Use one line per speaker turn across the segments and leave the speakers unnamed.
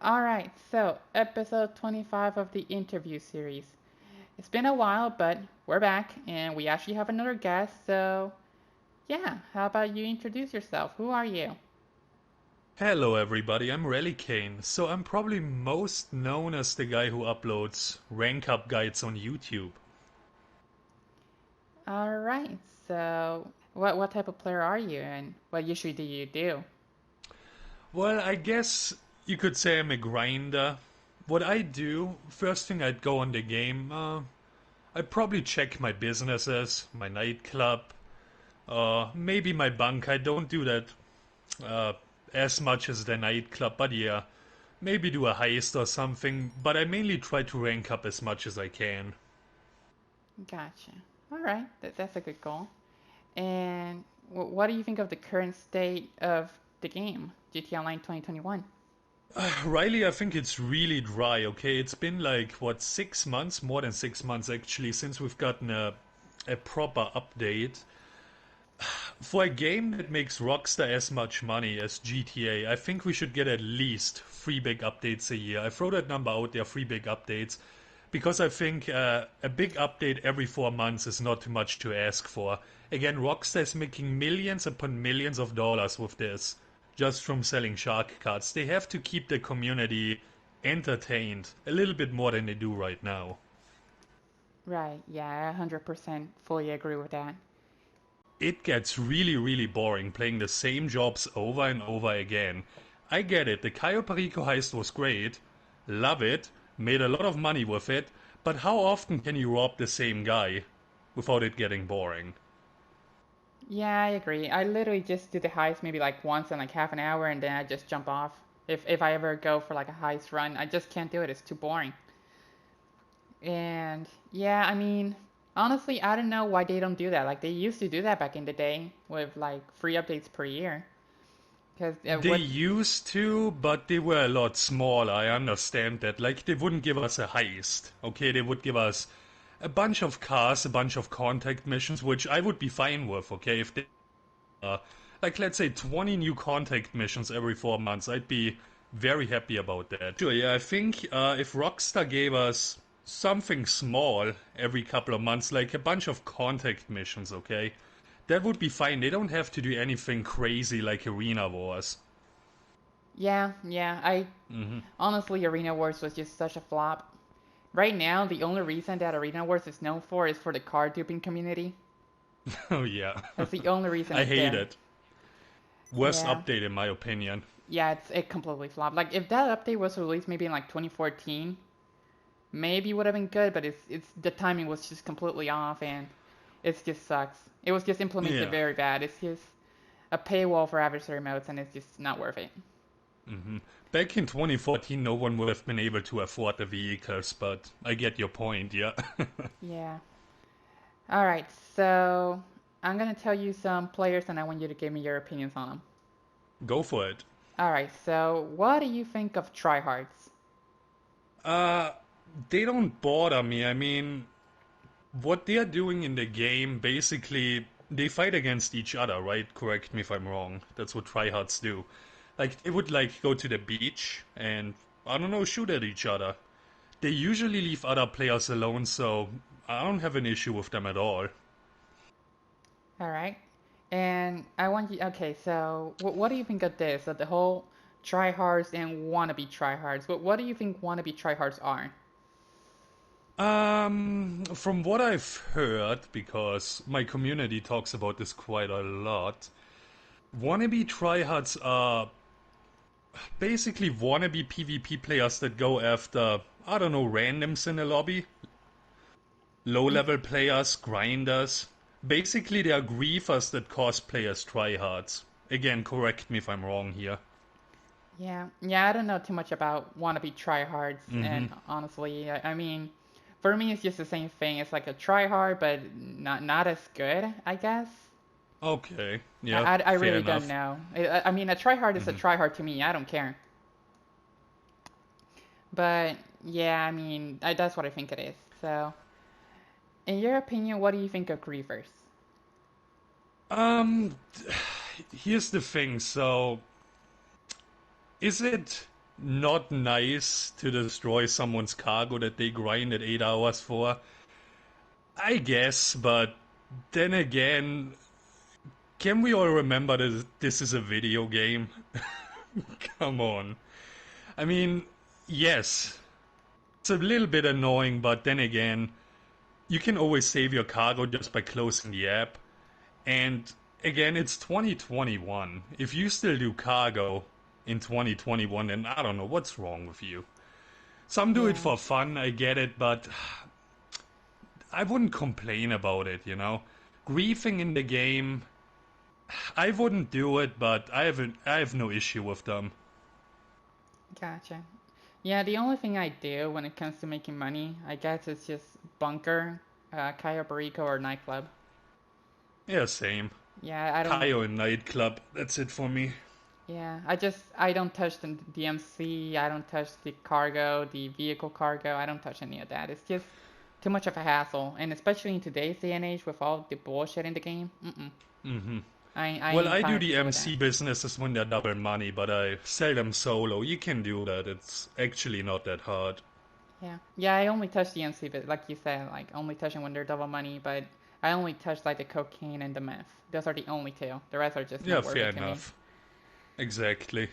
Alright, so episode 25 of the interview series. It's been a while, but we're back and we actually have another guest, so yeah, how about you introduce yourself? Who are you?
Hello everybody, I'm Rellikain, so I'm probably most known as the guy who uploads rank up guides on YouTube.
Alright, so what type of player are you and what usually do you do?
Well, I guess you could say I'm a grinder. What I do, first thing I'd go on the game, I'd probably check my businesses, my nightclub, maybe my bunk. I don't do that uh, as much as the nightclub, but yeah, maybe do a heist or something, but I mainly try to rank up as much as I can.
Gotcha. Alright, that's a good goal. And what do you think of the current state of the game, GTA Online 2021?
Riley, I think it's really dry, okay? It's been like, what, 6 months? More than 6 months actually, since we've gotten a proper update. For a game that makes Rockstar as much money as GTA, I think we should get at least three big updates a year. I throw that number out there, three big updates, because I think a big update every 4 months is not too much to ask for. Again, Rockstar is making millions upon millions of dollars with this, just from selling shark cards. They have to keep the community entertained a little bit more than they do right now.
Right, yeah, I 100% fully agree with that.
It gets really, really boring playing the same jobs over and over again. I get it, the Cayo Perico heist was great, love it, made a lot of money with it, but how often can you rob the same guy without it getting boring?
Yeah, I agree. I literally just do the heist maybe like once in like half an hour and then I just jump off. If I ever go for like a heist run, I just can't do it. It's too boring. And yeah, I mean, honestly, I don't know why they don't do that. Like they used to do that back in the day with like free updates per year. Because
They
what?
used to, but they were a lot smaller, I understand that. Like, they wouldn't give us a heist, okay? They would give us a bunch of cars, a bunch of contact missions, which I would be fine with, okay? If they like, let's say 20 new contact missions every 4 months. I'd be very happy about that. Sure, yeah, I think if Rockstar gave us something small every couple of months, like a bunch of contact missions, okay? That would be fine. They don't have to do anything crazy like Arena Wars.
Yeah, yeah. I honestly, Arena Wars was just such a flop. Right now, the only reason that Arena Wars is known for is for the card duping community.
Oh, yeah.
That's the only reason
I
it's
hate
there.
it. Worst
Yeah.
update, in my opinion.
Yeah, it completely flopped. Like if that update was released maybe in like 2014, maybe would have been good, but it's the timing was just completely off and it just sucks. It was just implemented
Yeah.
very bad. It's just a paywall for adversary modes and it's just not worth it.
Back in 2014, no one would have been able to afford the vehicles, but I get your point, yeah.
Yeah. All right. So I'm gonna tell you some players and I want you to give me your opinions on them.
Go for it.
All right. So what do you think of tryhards?
Uh, they don't bother me. I mean, what they're doing in the game, basically, they fight against each other, right? Correct me if I'm wrong. That's what tryhards do. Like, they would, like, go to the beach and, I don't know, shoot at each other. They usually leave other players alone, so I don't have an issue with them at all.
All right. And I want you. Okay. So what do you think of this? Of the whole tryhards and wannabe tryhards. What do you think wannabe tryhards are?
From what I've heard, because my community talks about this quite a lot, wannabe tryhards are basically wannabe PvP players that go after, I don't know, randoms in a lobby, low level players, grinders. Basically, they are griefers that cause players tryhards. Again, correct me if I'm wrong here.
Yeah, yeah, I don't know too much about wannabe tryhards, and honestly, I mean, for me, it's just the same thing. It's like a tryhard, but not as good, I guess.
Okay, yeah,
I
fair
really don't
enough.
know. I mean, a tryhard is a tryhard to me. I don't care. But yeah, I mean, that's what I think it is. So, in your opinion, what do you think of griefers?
Um, Here's the thing. So, is it? not nice to destroy someone's cargo that they grinded 8 hours for. I guess, but then again, can we all remember that this is a video game? Come on. I mean, yes, it's a little bit annoying, but then again, you can always save your cargo just by closing the app. And again, it's 2021. If you still do cargo in 2021, then I don't know what's wrong with you. Some do it
Yeah.
for fun, I get it, but I wouldn't complain about it, you know? Griefing in the game, I wouldn't do it, but I have no issue with them.
Gotcha. Yeah, the only thing I do when it comes to making money, I guess, is just bunker, Cayo Perico, or nightclub.
Yeah, same.
Yeah, I don't.
Kayo and nightclub, that's it for me.
Yeah, I don't touch the DMC. I don't touch the cargo, the vehicle cargo. I don't touch any of that. It's just too much of a hassle, and especially in today's day and age with all the bullshit in the game.
Hmm.
I
Well,
ain't
I do
trying to
the
deal with that.
MC businesses when they're double money, but I sell them solo. You can do that. It's actually not that hard.
Yeah, yeah. I only touch the MC, but like you said, like only touching when they're double money. But I only touch like the cocaine and the meth. Those are the only two. The rest are just
Yeah,
not worth
fair
it to me.
enough. Exactly.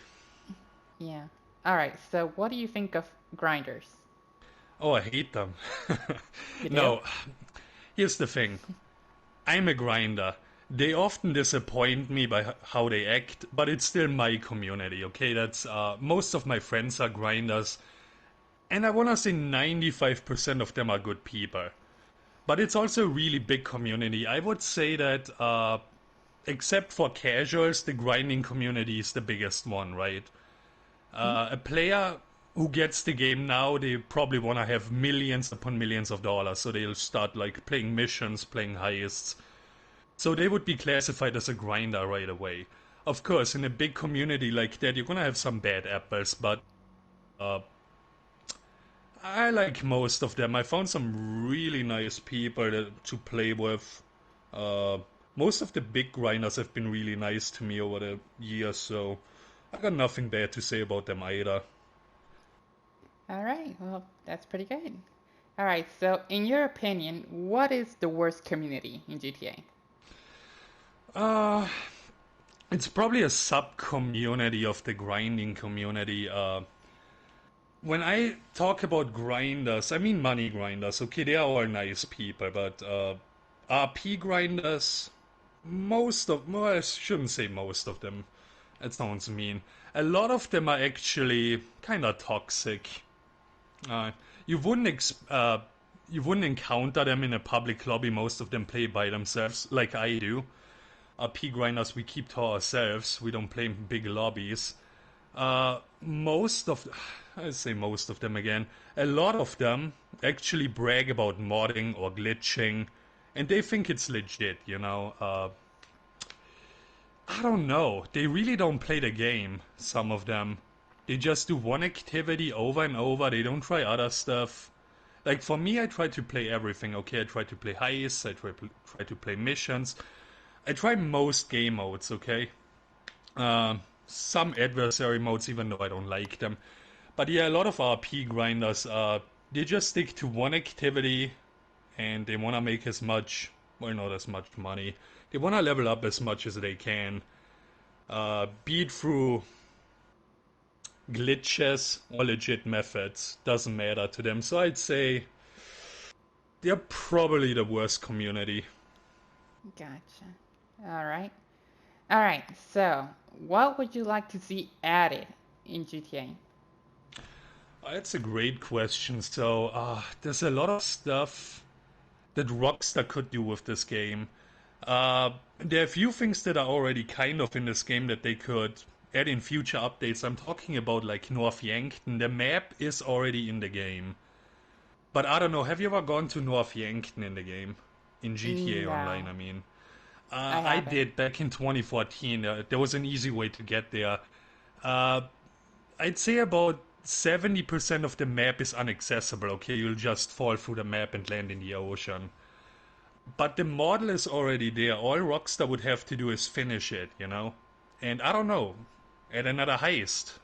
Yeah. All right. So what do you think of grinders?
Oh, I hate them.
You do?
No, here's the thing. I'm a grinder. They often disappoint me by how they act, but it's still my community, okay? That's most of my friends are grinders, and I wanna say 95% of them are good people. But it's also a really big community. I would say that, except for casuals, the grinding community is the biggest one, right?
Hmm?
A player who gets the game now, they probably want to have millions upon millions of dollars, so they'll start like playing missions, playing heists. So they would be classified as a grinder right away. Of course, in a big community like that, you're gonna have some bad apples, but uh, I like most of them. I found some really nice people to play with. Uh, Most of the big grinders have been really nice to me over the years, so I got nothing bad to say about them either.
All right. Well, that's pretty good. All right. So, in your opinion, what is the worst community in GTA?
Uh, it's probably a sub community of the grinding community. When I talk about grinders, I mean money grinders. Okay, they are all nice people, but RP grinders, well, I shouldn't say most of them. That sounds mean. A lot of them are actually kind of toxic. Uh, you wouldn't you wouldn't encounter them in a public lobby. Most of them play by themselves, like I do. RP grinders, we keep to ourselves. We don't play in big lobbies. Most of, I say most of them again, a lot of them actually brag about modding or glitching, and they think it's legit, you know. I don't know. They really don't play the game, some of them. They just do one activity over and over, they don't try other stuff. Like for me, I try to play everything, okay? I try to play heists, try to play missions. I try most game modes, okay? Some adversary modes, even though I don't like them. But yeah, a lot of RP grinders, they just stick to one activity and they want to make as much, well, not as much money. They want to level up as much as they can. Beat through glitches or legit methods, doesn't matter to them. So I'd say they're probably the worst community.
Gotcha. All right. All right. So, what would you like to see added in GTA?
That's a great question. So, there's a lot of stuff that Rockstar could do with this game. There are a few things that are already kind of in this game that they could add in future updates. I'm talking about like North Yankton. The map is already in the game. But I don't know, have you ever gone to North Yankton in the game? In GTA Online,
No,
I mean.
I
I
haven't.
did back in 2014. There was an easy way to get there. Uh, I'd say about 70% of the map is inaccessible, okay? You'll just fall through the map and land in the ocean. But the model is already there. All Rockstar would have to do is finish it, you know? And I don't know, add another heist.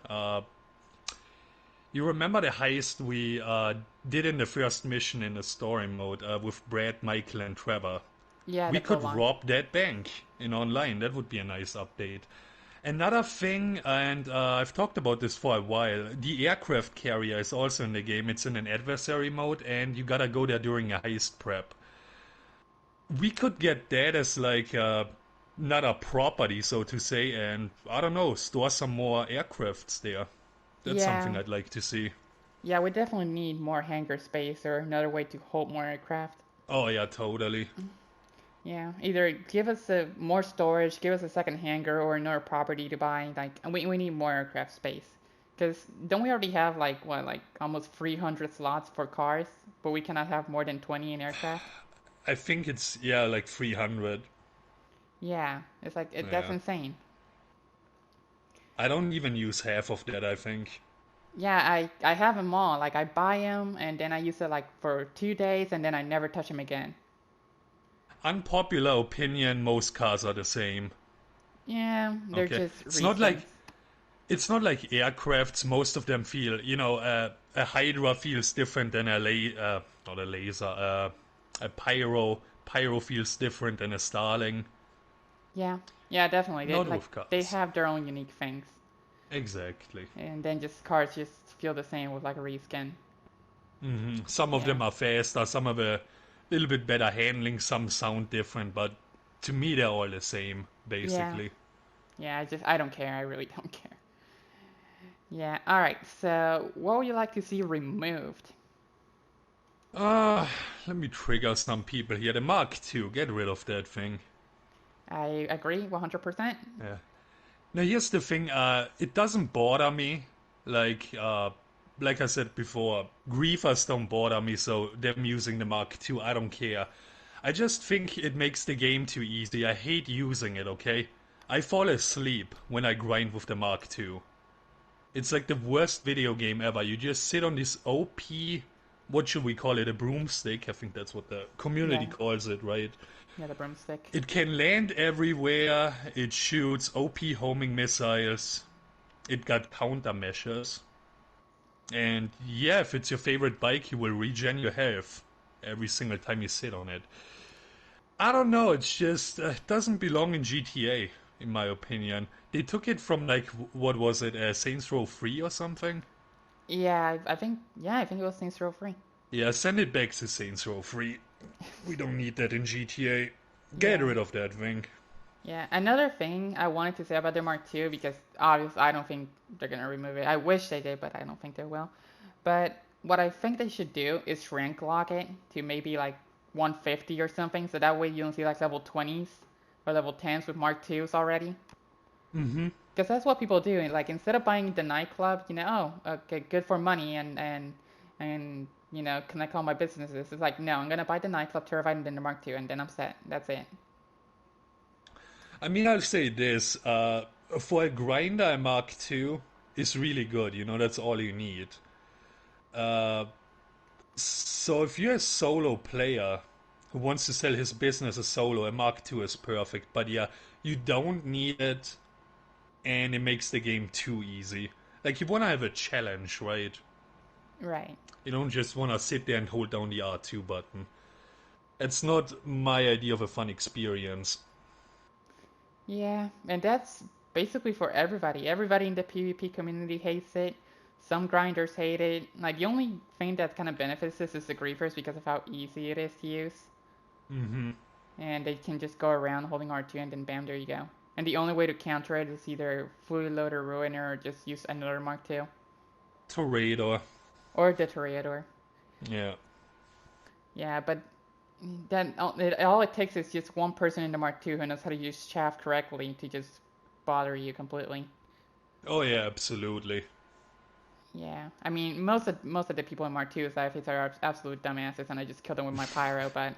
You remember the heist we did in the first mission in the story mode with Brad, Michael, and Trevor?
Yeah, the
We could
prologue.
rob that bank in online. That would be a nice update. Another thing, and I've talked about this for a while, the aircraft carrier is also in the game. It's in an adversary mode, and you gotta go there during a heist prep. We could get that as like not a property, so to say, and I don't know, store some more aircrafts there. That's
Yeah,
something I'd like to see.
yeah, we definitely need more hangar space or another way to hold more aircraft.
Oh yeah, totally.
Yeah, either give us more storage, give us a second hangar, or another property to buy. Like, and we need more aircraft space. Because don't we already have like what, like almost 300 slots for cars, but we cannot have more than 20 in aircraft?
I think it's yeah like 300.
Yeah, it's like that's
Yeah.
insane.
I don't even use half of that, I think.
Yeah, I have them all. Like I buy them and then I use it like for 2 days and then I never touch them again.
Unpopular opinion, most cars are the same.
Yeah, they're
Okay.
just
It's not like
recent.
it's not like aircrafts. Most of them feel, a Hydra feels different than not a laser, a pyro. Pyro feels different than a Starling.
Yeah, yeah, definitely.
Not with
They
cars.
have their own unique things,
Exactly.
and then just cars just feel the same with like a reskin.
Some of
Yeah,
them are faster, some have a little bit better handling, some sound different, but to me they're all the same,
yeah,
basically.
yeah. I don't care. I really don't care. Yeah. All right. So, what would you like to see removed?
Uh, Let me trigger some people here. The Mark II, get rid of that thing.
I agree 100%.
Yeah. Now here's the thing, it doesn't bother me. Like, like I said before, griefers don't bother me, so them using the Mark II, I don't care. I just think it makes the game too easy. I hate using it, okay? I fall asleep when I grind with the Mark II. It's like the worst video game ever. You just sit on this OP, what should we call it, a broomstick? I think that's what the community
Yeah,
calls it, right?
yeah, the broomstick.
It can land everywhere. It shoots OP homing missiles. It got countermeasures. And yeah, if it's your favorite bike, you will regen your health every single time you sit on it. I don't know, it's just it doesn't belong in GTA, in my opinion. They took it from like what was it, Saints Row 3 or something?
Yeah, I think. Yeah, I think it was Saints Row Free.
Yeah, send it back to Saints Row 3. We don't need that in GTA. Get
Yeah.
rid of that thing.
Yeah, another thing I wanted to say about the Mark II, because obviously I don't think they're gonna remove it. I wish they did, but I don't think they will. But what I think they should do is rank lock it to maybe like 150 or something, so that way you don't see like level 20s or level 10s with Mark IIs already.
Mm-hmm.
Because that's what people do. Like instead of buying the nightclub, oh, okay, good for money and connect all my businesses. It's like no, I'm gonna buy the nightclub, Terrified, and then the Mark II, and then I'm set. That's it.
I mean, I'll say this: for a grinder, a Mark II is really good. That's all you need. Uh, so if you're a solo player who wants to sell his business as solo, a Mark II is perfect. But yeah, you don't need it, and it makes the game too easy. Like you want to have a challenge, right?
Right.
You don't just want to sit there and hold down the R2 button. It's not my idea of a fun experience.
Yeah, and that's basically for everybody. Everybody in the PvP community hates it. Some grinders hate it. Like the only thing that kind of benefits this is the griefers because of how easy it is to use.
Mm-hmm.
And they can just go around holding R2 and then bam, there you go. And the only way to counter it is either fully load or ruiner or just use another Mark II.
Toreador.
Or the Toreador.
Yeah.
Yeah, but then all it takes is just one person in the Mark II who knows how to use shaft correctly to just bother you completely.
Oh yeah, absolutely.
Yeah, I mean most of the people in Mark II's I face are absolute dumbasses, and I just kill them with my pyro. But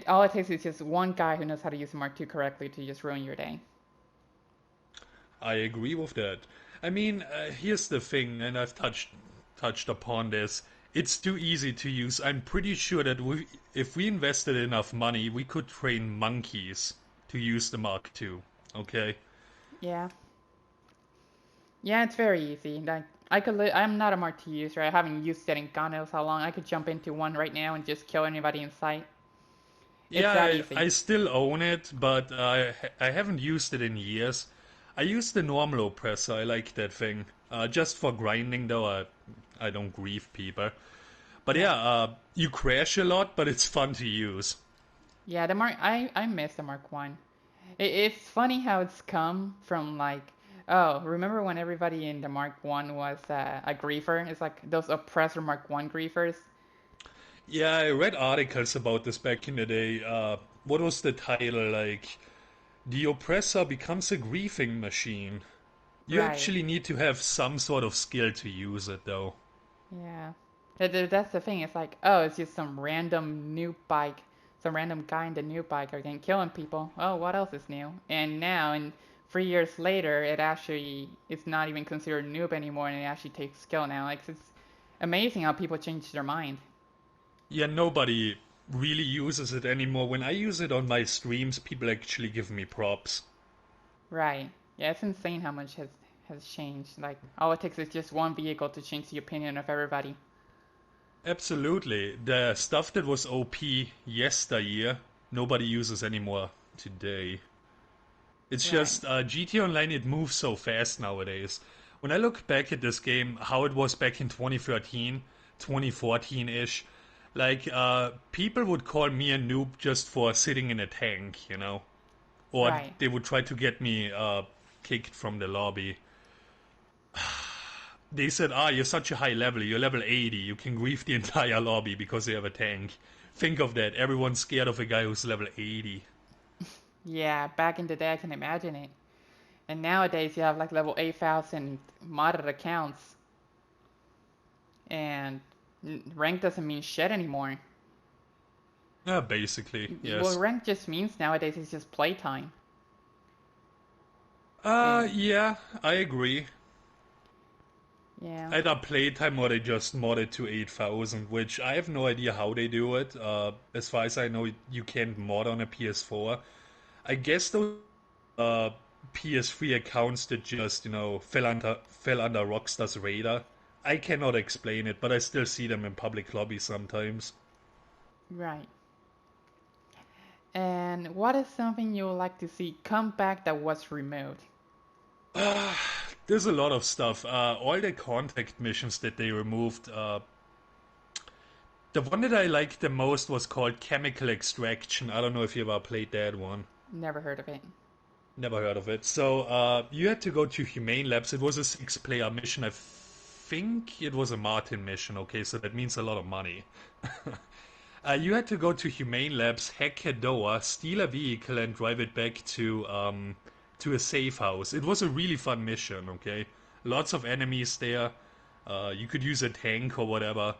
all it takes is just one guy who knows how to use the Mark II correctly to just ruin your day.
I agree with that. I mean, here's the thing, and I've touched upon this. It's too easy to use. I'm pretty sure that if we invested enough money, we could train monkeys to use the Mark II. Okay?
Yeah, yeah, it's very easy. Like I'm not a Mark II user. I haven't used it in God knows how long. I could jump into one right now and just kill anybody in sight. It's
Yeah,
that
I,
easy.
I still own it, but I haven't used it in years. I use the normal oppressor. I like that thing. Just for grinding, though, I don't grieve people. But yeah,
Right.
you crash a lot, but it's fun to use.
Yeah, I miss the Mark One. It's funny how it's come from like, oh, remember when everybody in the Mark One was a griefer? It's like those oppressor Mark One griefers.
Yeah, I read articles about this back in the day. What was the title? Like, the oppressor becomes a griefing machine. You
Right.
actually need to have some sort of skill to use it, though.
Yeah. That's the thing. It's like, oh, it's just some random new bike, some random guy in the new bike again killing people. Oh, what else is new? And now, and 3 years later, it's not even considered noob anymore, and it actually takes skill now. Like it's amazing how people change their mind.
Yeah, nobody really uses it anymore. When I use it on my streams, people actually give me props.
Right. Yeah, it's insane how much has changed. Like all it takes is just one vehicle to change the opinion of everybody.
Absolutely. The stuff that was OP yesteryear, nobody uses anymore today. It's
Right.
just GT Online, it moves so fast nowadays. When I look back at this game, how it was back in 2013, 2014-ish, like people would call me a noob just for sitting in a tank, you know? Or
Right.
they would try to get me kicked from the lobby. They said, you're such a high level, you're level 80, you can grief the entire lobby because you have a tank. Think of that, everyone's scared of a guy who's level 80.
Yeah, back in the day I can imagine it. And nowadays you have like level 8,000 modded accounts, and rank doesn't mean shit anymore.
Basically,
What
yes.
rank just means nowadays is just playtime. And
Yeah, I agree.
yeah,
Either playtime or they just mod it to 8,000, which I have no idea how they do it. As far as I know, you can't mod on a PS4. I guess those uh, PS3 accounts that just, fell under Rockstar's radar. I cannot explain it, but I still see them in public lobbies sometimes.
right. And what is something you would like to see come back that was removed?
There's a lot of stuff. All the contact missions that they removed. The one that I liked the most was called Chemical Extraction. I don't know if you ever played that one.
Never heard of it.
Never heard of it. So you had to go to Humane Labs. It was a six-player mission. I think it was a Martin mission. Okay, so that means a lot of money. You had to go to Humane Labs, hack a door, steal a vehicle, and drive it back to a safe house. It was a really fun mission. Okay, lots of enemies there. You could use a tank or whatever.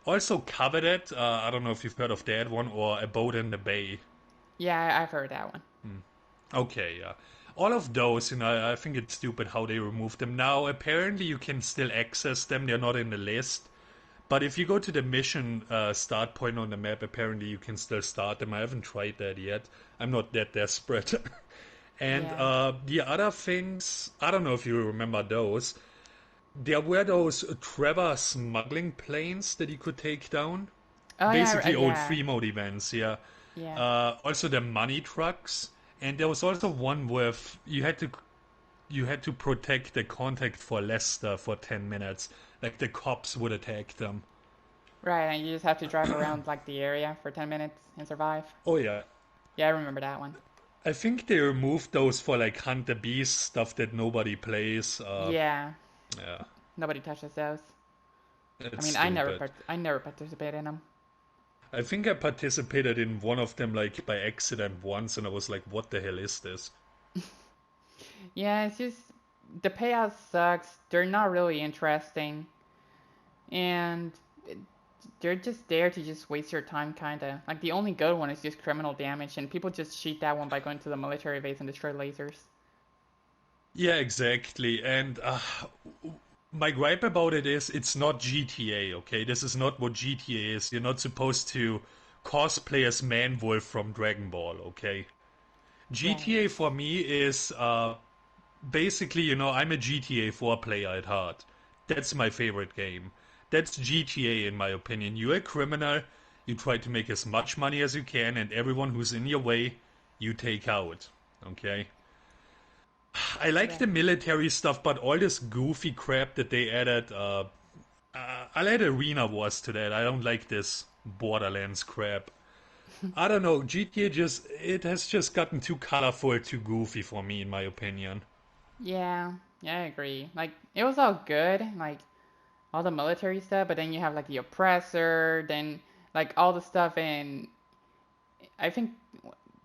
Also, Coveted. I don't know if you've heard of that one or A Boat in the Bay.
Yeah, I've heard that one.
Okay, yeah. All of those, I think it's stupid how they removed them. Now, apparently you can still access them, they're not in the list. But if you go to the mission start point on the map, apparently you can still start them. I haven't tried that yet. I'm not that desperate. And
Yeah.
the other things, I don't know if you remember those. There were those Trevor smuggling planes that you could take down.
Oh yeah,
Basically old
yeah,
free mode events, yeah.
yeah.
Also the money trucks, and there was also one with you had to protect the contact for Leicester for 10 minutes. Like the cops would attack them.
Right, and you just have to drive around like the area for 10 minutes and survive.
Oh yeah,
Yeah, I remember that one.
I think they removed those for like hunt the beast stuff that nobody plays.
Yeah,
Yeah,
nobody touches those. I
it's
mean,
stupid.
I never participate in them.
I think I participated in one of them like by accident once, and I was like, "What the hell is this?"
Yeah, it's just the payout sucks. They're not really interesting, and they're just there to just waste your time, kinda. Like the only good one is just criminal damage, and people just cheat that one by going to the military base and destroy lasers.
Yeah, exactly. And my gripe about it is it's not GTA, okay? This is not what GTA is. You're not supposed to cosplay as Man Wolf from Dragon Ball, okay?
Right.
GTA for me is basically, I'm a GTA 4 player at heart. That's my favorite game. That's GTA in my opinion. You're a criminal, you try to make as much money as you can, and everyone who's in your way, you take out. Okay? I like the
Right.
military stuff, but all this goofy crap that they added, I'll add Arena Wars to that. I don't like this Borderlands crap. I don't know, GTA it has just gotten too colorful, too goofy for me, in my opinion.
Yeah, yeah, I agree. Like it was all good, like all the military stuff, but then you have like the oppressor, then like all the stuff in I think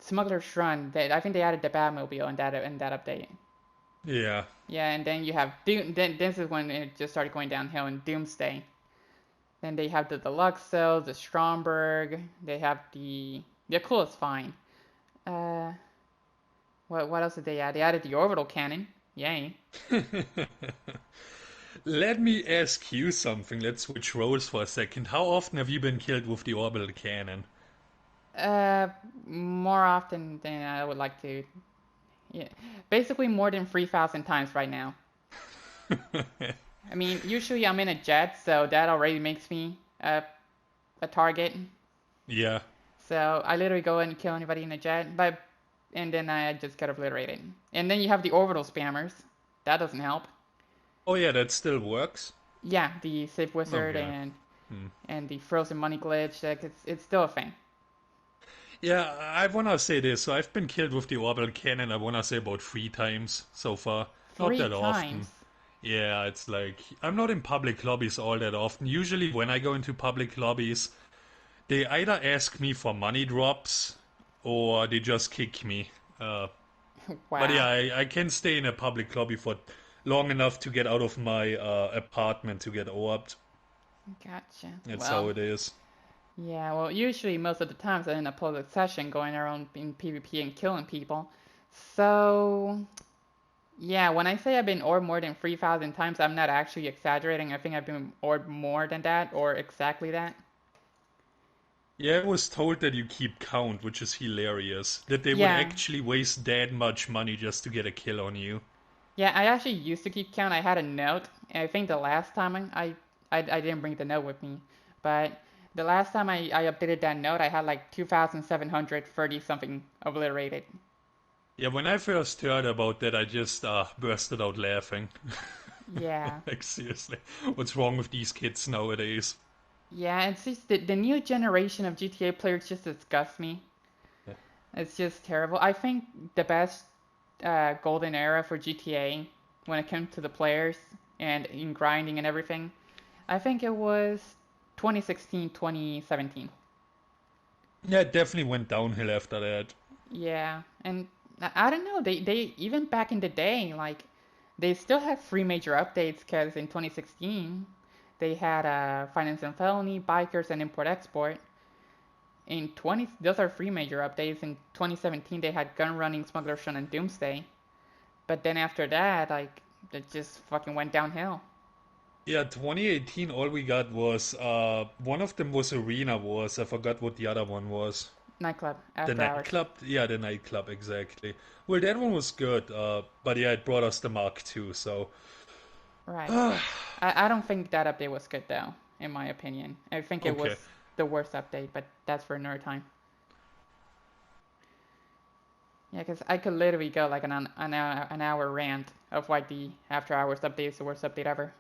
Smuggler's Run. That I think they added the Batmobile in that update.
Yeah.
Yeah, and then you have Doom. Then this is when it just started going downhill in Doomsday. Then they have the deluxe cells, the Stromberg. They have the cool is fine. Uh, what else did they add? They added the orbital cannon. Yay.
Let me ask you something. Let's switch roles for a second. How often have you been killed with the orbital cannon?
Uh, More often than I would like to. Yeah, basically more than 3,000 times right now. I mean, usually I'm in a jet, so that already makes me a target.
Yeah.
So I literally go and kill anybody in a jet, but and then I just get obliterated. And then you have the orbital spammers. That doesn't help.
Oh yeah, that still works.
Yeah, the Safe Wizard
Okay. Hmm.
and the Frozen Money glitch. Like it's still a thing.
Yeah, I wanna say this. So I've been killed with the orbital cannon. I wanna say about 3 times so far. Not
Three
that often.
times.
Yeah, it's like I'm not in public lobbies all that often. Usually, when I go into public lobbies, they either ask me for money drops or they just kick me. But yeah,
Wow.
I can stay in a public lobby for long enough to get out of my apartment to get orbed.
Gotcha.
That's how
Well,
it is.
yeah, well, usually most of the times I'm in a public session going around in PvP and killing people. So, yeah, when I say I've been orbed more than 3,000 times, I'm not actually exaggerating. I think I've been orbed more than that or exactly that.
Yeah, I was told that you keep count, which is hilarious. That they would
Yeah,
actually waste that much money just to get a kill on you.
yeah, I actually used to keep count. I had a note, and I think the last time I didn't bring the note with me, but the last time I updated that note, I had like 2,730 something obliterated.
Yeah, when I first heard about that, I just bursted out laughing.
Yeah.
Like, seriously, what's wrong with these kids nowadays?
Yeah, it's just the new generation of GTA players just disgusts me. It's just terrible. I think the best golden era for GTA when it comes to the players and in grinding and everything, I think it was 2016, 2017.
Yeah, it definitely went downhill after that.
Yeah, and I don't know. They even back in the day, like they still had three major updates because in 2016 they had Finance and Felony, Bikers, and Import Export. In 20, those are three major updates. In 2017 they had Gun Running, Smuggler's Run, and Doomsday. But then after that, like it just fucking went downhill.
Yeah, 2018, all we got was one of them was Arena Wars. I forgot what the other one was.
Nightclub,
The
After Hours.
nightclub? Yeah, the nightclub, exactly. Well, that one was good, but yeah, it brought us the Mark II, so.
Right. I don't think that update was good though, in my opinion. I think it
Okay.
was the worst update, but that's for another time. Yeah, because I could literally go like an hour rant of why the After Hours update is the worst update ever.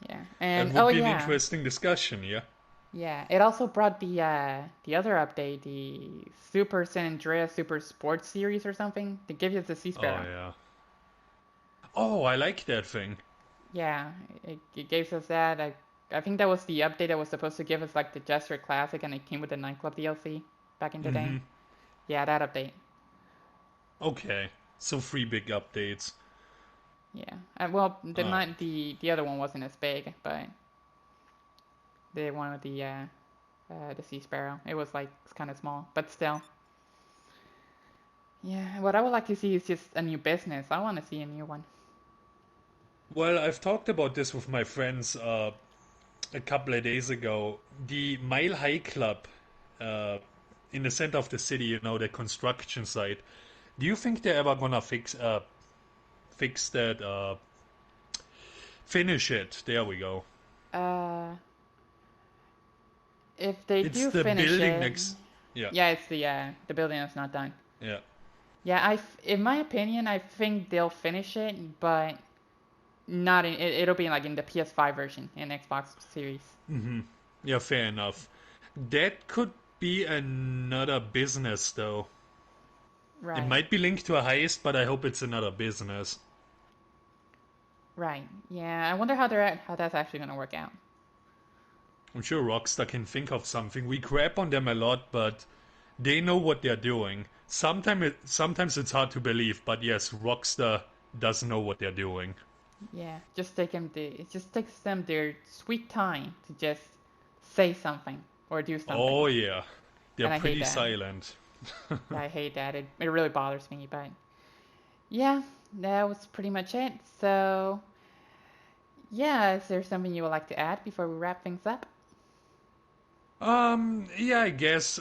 Yeah,
That
and
would
oh
be an
yeah,
interesting discussion, yeah?
yeah. It also brought the other update, the Super San Andreas Super Sports Series or something. They give you the Sea
Oh,
Sparrow.
yeah. Oh, I like that thing.
Yeah, it gave us that. I think that was the update that was supposed to give us like the Gesture Classic, and it came with the Nightclub DLC back in the day.
Mm-hmm.
Yeah, that update.
Okay. So, 3 big updates.
Yeah, well,
Alright.
the other one wasn't as big, but the one with the Sea Sparrow, it was like kind of small, but still. Yeah, what I would like to see is just a new business. I want to see a new one.
Well, I've talked about this with my friends a couple of days ago. The Mile High Club uh, in the center of the city, the construction site. Do you think they're ever gonna fix that Finish it. There we go.
Uh, if they
It's
do
the
finish
building
it,
next. Yeah,
yeah, it's the building that's not done.
yeah.
Yeah, in my opinion, I think they'll finish it, but not in it'll be like in the PS5 version in Xbox Series.
Yeah, fair enough. That could be another business, though. It
Right,
might be linked to a heist, but I hope it's another business.
right. Yeah, I wonder how that's actually gonna work out.
I'm sure Rockstar can think of something. We crap on them a lot, but they know what they're doing. Sometimes it's hard to believe, but yes, Rockstar does know what they're doing.
Yeah, it just takes them their sweet time to just say something or do something,
Oh yeah, they're
and I hate
pretty
that.
silent.
Yeah, I hate that. It really bothers me, but yeah, that was pretty much it. So yeah, is there something you would like to add before we wrap things up?
Yeah, I guess,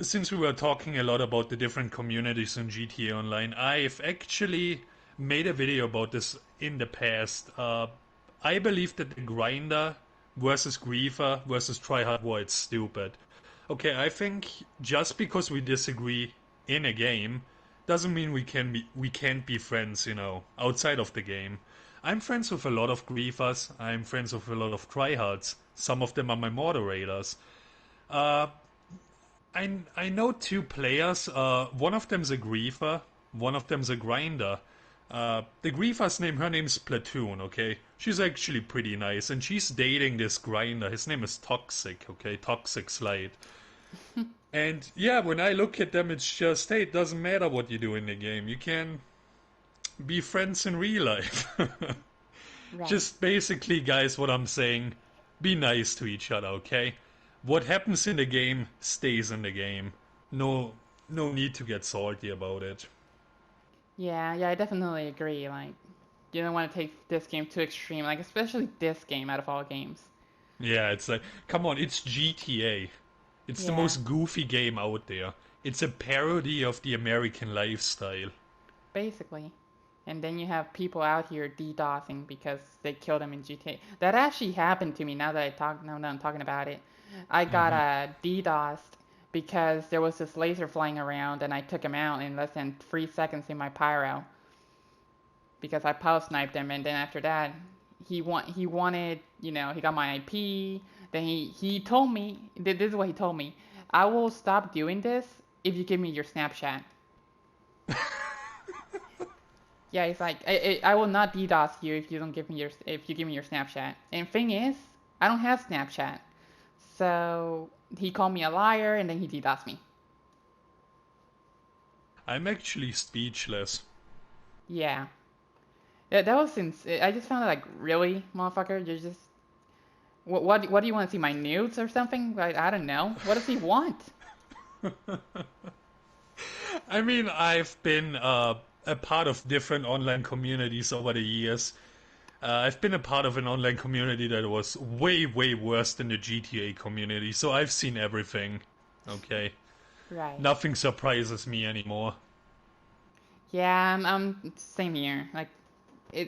since we were talking a lot about the different communities in GTA Online, I've actually made a video about this in the past. I believe that the grinder versus griefer versus tryhard war it's stupid. Okay, I think just because we disagree in a game doesn't mean we can't be friends, outside of the game. I'm friends with a lot of griefers, I'm friends with a lot of tryhards. Some of them are my moderators. Uh, I know two players. One of them's a griefer. One of them's a grinder. The griefer's her name's Platoon. Okay, she's actually pretty nice, and she's dating this grinder. His name is Toxic. Okay, Toxic Slide. And yeah, when I look at them, it's just hey, it doesn't matter what you do in the game. You can be friends in real life.
Right.
Just basically, guys, what I'm saying, be nice to each other, okay? What happens in the game stays in the game. No, no need to get salty about it.
Yeah, yeah, I definitely agree. Like, you don't want to take this game too extreme, like especially this game out of all games.
Yeah, it's like, come on, it's GTA. It's the
Yeah,
most goofy game out there. It's a parody of the American lifestyle.
basically. And then you have people out here DDoSing because they killed them in GTA. That actually happened to me now that I'm talking about it. I got DDoSed because there was this laser flying around and I took him out in less than 3 seconds in my pyro because I power sniped him and then after that he wanted, he got my IP. Then he told me, this is what he told me: I will stop doing this if you give me your Snapchat. Yeah, he's like, I will not DDoS you if you don't give me if you give me your Snapchat. And thing is, I don't have Snapchat. So he called me a liar and then he DDoSed me.
I'm actually speechless.
Yeah. That was I just found it like, really, motherfucker? You're just what do you want to see, my nudes or something? I don't know. What does he want?
I mean, I've been a part of different online communities over the years. I've been a part of an online community that was way, way worse than the GTA community, so I've seen everything. Okay?
Right.
Nothing surprises me anymore.
Yeah, I'm same here. Like,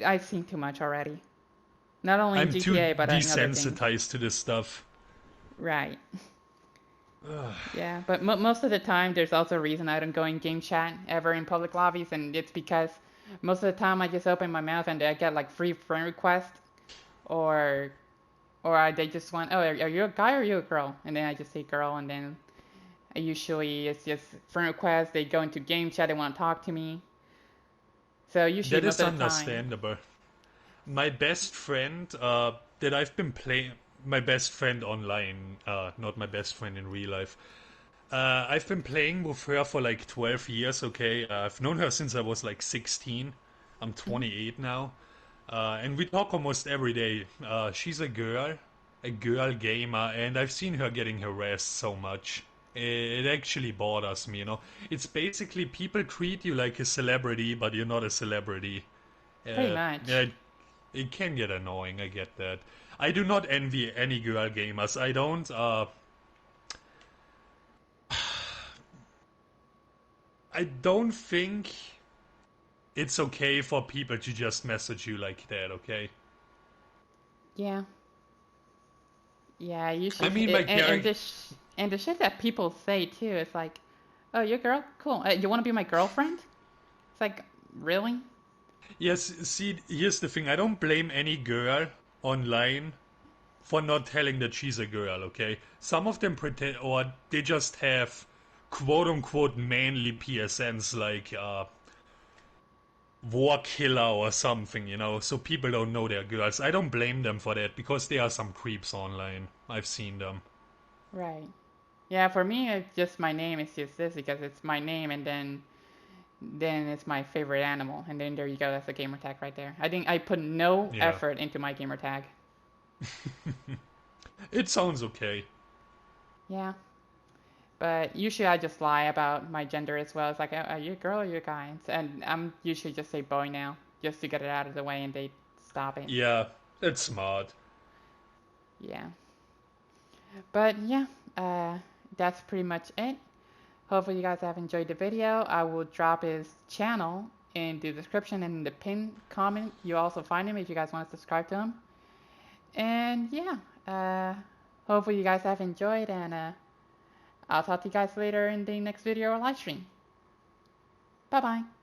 I've seen too much already. Not only in
I'm too
GTA but in other things.
desensitized to this stuff.
Right. Yeah, but most of the time, there's also a reason I don't go in game chat ever in public lobbies, and it's because most of the time I just open my mouth and I get like free friend requests, or they just want, oh, are you a guy or are you a girl? And then I just say girl, and then usually it's just friend requests. They go into game chat, they want to talk to me. So usually
That
most
is
of the time,
understandable. My best friend that I've been playing, my best friend online, not my best friend in real life. I've been playing with her for like 12 years, okay? I've known her since I was like 16. I'm
mhm.
28 now. And we talk almost every day. She's a girl gamer, and I've seen her getting harassed so much. It actually bothers me, you know. It's basically people treat you like a celebrity, but you're not a celebrity.
Pretty
Yeah,
much.
it can get annoying, I get that. I do not envy any girl gamers. I don't. I don't think it's okay for people to just message you like that, okay?
Yeah. Yeah, you
I
should.
mean, my character.
And the shit that people say too is like, "Oh, you're a girl? Cool. You want to be my girlfriend?" It's like, really?
Yes, see, here's the thing. I don't blame any girl online for not telling that she's a girl, okay? Some of them pretend, or they just have quote unquote manly PSNs like War Killer or something, so people don't know they're girls. I don't blame them for that because there are some creeps online. I've seen them.
Right. Yeah, for me, it's just my name. It's just this because it's my name, and then it's my favorite animal, and then there you go. That's a gamer tag right there. I think I put no
Yeah.
effort into my gamer tag.
It sounds okay.
Yeah, but usually I just lie about my gender as well. It's like, are you a girl or you a guy? And I'm usually just say boy now, just to get it out of the way, and they stop it.
Yeah, it's smart.
Yeah, but yeah, that's pretty much it. Hopefully you guys have enjoyed the video. I will drop his channel in the description and in the pinned comment. You also find him if you guys want to subscribe to him. And yeah, hopefully you guys have enjoyed, and I'll talk to you guys later in the next video or live stream. Bye bye.